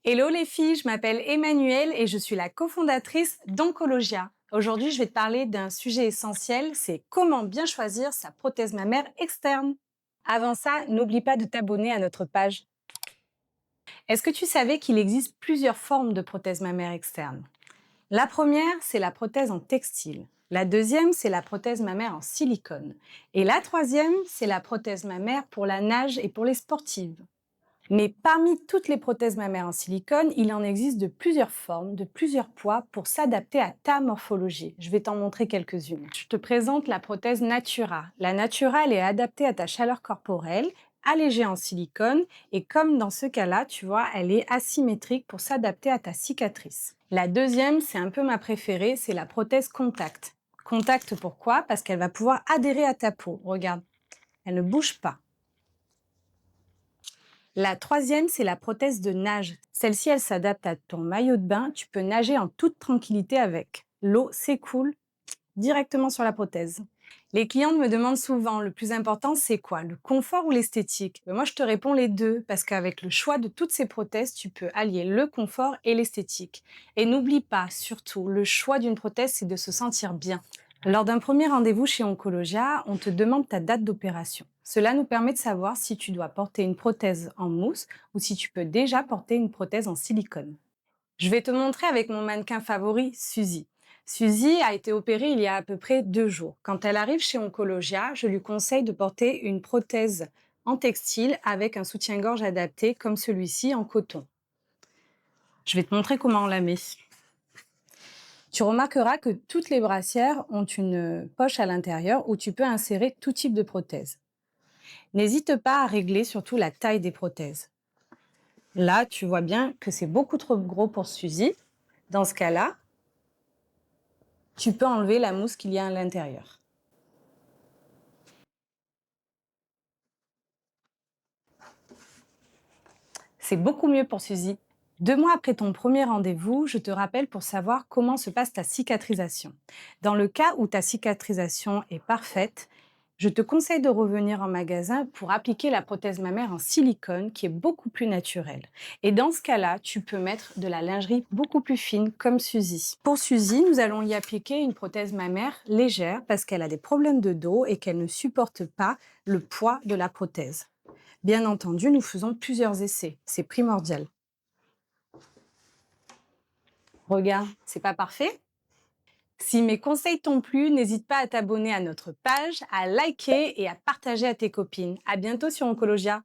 Hello les filles, je m'appelle Emmanuelle et je suis la cofondatrice d'Oncologia. Aujourd'hui, je vais te parler d'un sujet essentiel, c'est comment bien choisir sa prothèse mammaire externe. Avant ça, n'oublie pas de t'abonner à notre page. Est-ce que tu savais qu'il existe plusieurs formes de prothèses mammaires externes? La première, c'est la prothèse en textile. La deuxième, c'est la prothèse mammaire en silicone. Et la troisième, c'est la prothèse mammaire pour la nage et pour les sportives. Mais parmi toutes les prothèses mammaires en silicone, il en existe de plusieurs formes, de plusieurs poids pour s'adapter à ta morphologie. Je vais t'en montrer quelques-unes. Je te présente la prothèse Natura. La Natura, elle est adaptée à ta chaleur corporelle, allégée en silicone, et comme dans ce cas-là, tu vois, elle est asymétrique pour s'adapter à ta cicatrice. La deuxième, c'est un peu ma préférée, c'est la prothèse Contact. Contact, pourquoi? Parce qu'elle va pouvoir adhérer à ta peau. Regarde, elle ne bouge pas. La troisième, c'est la prothèse de nage. Celle-ci, elle s'adapte à ton maillot de bain. Tu peux nager en toute tranquillité avec. L'eau s'écoule directement sur la prothèse. Les clientes me demandent souvent, le plus important, c'est quoi? Le confort ou l'esthétique? Moi, je te réponds les deux, parce qu'avec le choix de toutes ces prothèses, tu peux allier le confort et l'esthétique. Et n'oublie pas, surtout, le choix d'une prothèse, c'est de se sentir bien. Lors d'un premier rendez-vous chez Oncologia, on te demande ta date d'opération. Cela nous permet de savoir si tu dois porter une prothèse en mousse ou si tu peux déjà porter une prothèse en silicone. Je vais te montrer avec mon mannequin favori, Suzy. Suzy a été opérée il y a à peu près 2 jours. Quand elle arrive chez Oncologia, je lui conseille de porter une prothèse en textile avec un soutien-gorge adapté comme celui-ci en coton. Je vais te montrer comment on la met. Tu remarqueras que toutes les brassières ont une poche à l'intérieur où tu peux insérer tout type de prothèse. N'hésite pas à régler surtout la taille des prothèses. Là, tu vois bien que c'est beaucoup trop gros pour Suzy. Dans ce cas-là, tu peux enlever la mousse qu'il y a à l'intérieur. C'est beaucoup mieux pour Suzy. 2 mois après ton premier rendez-vous, je te rappelle pour savoir comment se passe ta cicatrisation. Dans le cas où ta cicatrisation est parfaite, je te conseille de revenir en magasin pour appliquer la prothèse mammaire en silicone qui est beaucoup plus naturelle. Et dans ce cas-là, tu peux mettre de la lingerie beaucoup plus fine comme Suzy. Pour Suzy, nous allons y appliquer une prothèse mammaire légère parce qu'elle a des problèmes de dos et qu'elle ne supporte pas le poids de la prothèse. Bien entendu, nous faisons plusieurs essais, c'est primordial. Regarde, c'est pas parfait? Si mes conseils t'ont plu, n'hésite pas à t'abonner à notre page, à liker et à partager à tes copines. À bientôt sur Oncologia.